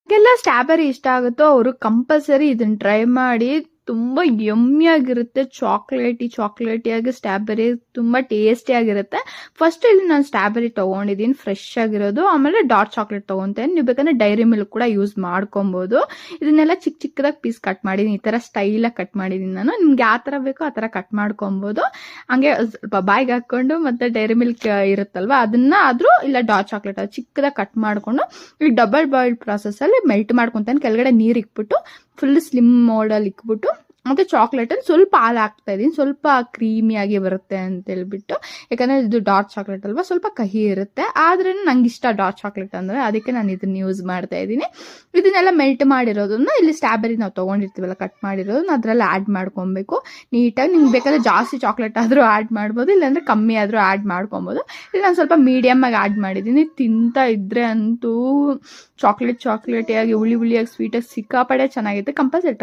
ಯಾರಿಗೆಲ್ಲ ಸ್ಟ್ರಾಬೆರಿ ಇಷ್ಟ ಆಗುತ್ತೋ ಅವರು ಕಂಪಲ್ಸರಿ ಇದನ್ನ ಟ್ರೈ ಮಾಡಿ. ತುಂಬಾ ಯಮ್ಮಿ ಆಗಿರುತ್ತೆ, ಚಾಕ್ಲೇಟಿಯಾಗಿ ಸ್ಟ್ರಾಬೆರಿ ತುಂಬಾ ಟೇಸ್ಟಿ ಆಗಿರುತ್ತೆ. ಫಸ್ಟ್ ಇಲ್ಲಿ ನಾನು ಸ್ಟ್ರಾಬೆರಿ ತಗೊಂಡಿದ್ದೀನಿ ಫ್ರೆಶ್ ಆಗಿರೋದು, ಆಮೇಲೆ ಡಾರ್ಕ್ ಚಾಕ್ಲೇಟ್ ತಗೊಂತೇನೆ. ನೀವು ಬೇಕಂದ್ರೆ ಡೈರಿ ಮಿಲ್ಕ್ ಕೂಡ ಯೂಸ್ ಮಾಡ್ಕೊಬಹುದು. ಇದನ್ನೆಲ್ಲ ಚಿಕ್ಕದಾಗಿ ಪೀಸ್ ಕಟ್ ಮಾಡಿದೀನಿ, ಈ ತರ ಸ್ಟೈಲ್ ಕಟ್ ಮಾಡಿದೀನಿ ನಾನು. ನಿಮ್ಗೆ ಯಾವ ತರ ಬೇಕೋ ಆ ತರ ಕಟ್ ಮಾಡ್ಕೊಬಹುದು. ಹಂಗೆ ಸ್ವಲ್ಪ ಬಾಯಿಗೆ ಹಾಕೊಂಡು ಮತ್ತೆ ಡೈರಿ ಮಿಲ್ಕ್ ಇರುತ್ತಲ್ವಾ ಅದನ್ನ ಆದ್ರೂ ಇಲ್ಲ ಡಾರ್ಕ್ ಚಾಕ್ಲೇಟ್ ಚಿಕ್ಕದಾಗಿ ಕಟ್ ಮಾಡ್ಕೊಂಡು ಈಗ ಡಬಲ್ ಬಾಯ್ಲ್ ಪ್ರಾಸೆಸ್ ಅಲ್ಲಿ ಮೆಲ್ಟ್ ಮಾಡ್ಕೊಂತಾನೆ. ಕೆಳಗಡೆ ನೀರ್ ಇಕ್ಬಿಟ್ಟು ಫುಲ್ ಸ್ಲಿಮ್ ಮೋಡಲ್ಲಿ ಇಕ್ಬಿಟ್ಟು ಮತ್ತೆ ಚಾಕ್ಲೇಟ್ ಅಲ್ಲಿ ಸ್ವಲ್ಪ ಹಾಲು ಹಾಕ್ತಾ ಇದೀನಿ, ಸ್ವಲ್ಪ ಕ್ರೀಮಿಯಾಗಿ ಬರುತ್ತೆ ಅಂತ ಹೇಳ್ಬಿಟ್ಟು. ಯಾಕಂದ್ರೆ ಇದು ಡಾರ್ಕ್ ಚಾಕ್ಲೇಟ್ ಅಲ್ವಾ, ಸ್ವಲ್ಪ ಕಹಿ ಇರುತ್ತೆ. ಆದ್ರೆ ನಂಗೆ ಇಷ್ಟ ಡಾರ್ಕ್ ಚಾಕ್ಲೇಟ್ ಅಂದ್ರೆ, ಅದಕ್ಕೆ ನಾನು ಇದನ್ನ ಯೂಸ್ ಮಾಡ್ತಾ ಇದ್ದೀನಿ. ಇದನ್ನೆಲ್ಲ ಮೆಲ್ಟ್ ಮಾಡಿರೋದನ್ನ ಇಲ್ಲಿ ಸ್ಟ್ರಾಬೆರಿ ನಾವು ತಗೊಂಡಿರ್ತೀವಲ್ಲ ಕಟ್ ಮಾಡಿರೋದನ್ನ ಅದ್ರಲ್ಲಿ ಆಡ್ ಮಾಡ್ಕೊಬೇಕು ನೀಟಾಗಿ. ನಿಮ್ಗೆ ಬೇಕಾದ್ರೆ ಜಾಸ್ತಿ ಚಾಕ್ಲೇಟ್ ಆದ್ರೂ ಆಡ್ ಮಾಡ್ಬೋದು, ಇಲ್ಲಾಂದ್ರೆ ಕಮ್ಮಿ ಆದ್ರೂ ಆಡ್ ಮಾಡ್ಕೊಬಹುದು. ಇಲ್ಲಿ ನಾನು ಸ್ವಲ್ಪ ಮೀಡಿಯಮ್ ಆಗಿ ಆಡ್ ಮಾಡಿದ್ದೀನಿ. ತಿಂತಾ ಇದ್ರೆ ಅಂತೂ ಚಾಕ್ಲೇಟಿಯಾಗಿ ಹುಳಿಯಾಗಿ ಸ್ವೀಟಾಗಿ ಸಿಕ್ಕಾಪಡೆ ಚೆನ್ನಾಗಿರುತ್ತೆ. ಕಂಪಲ್ಸರಿ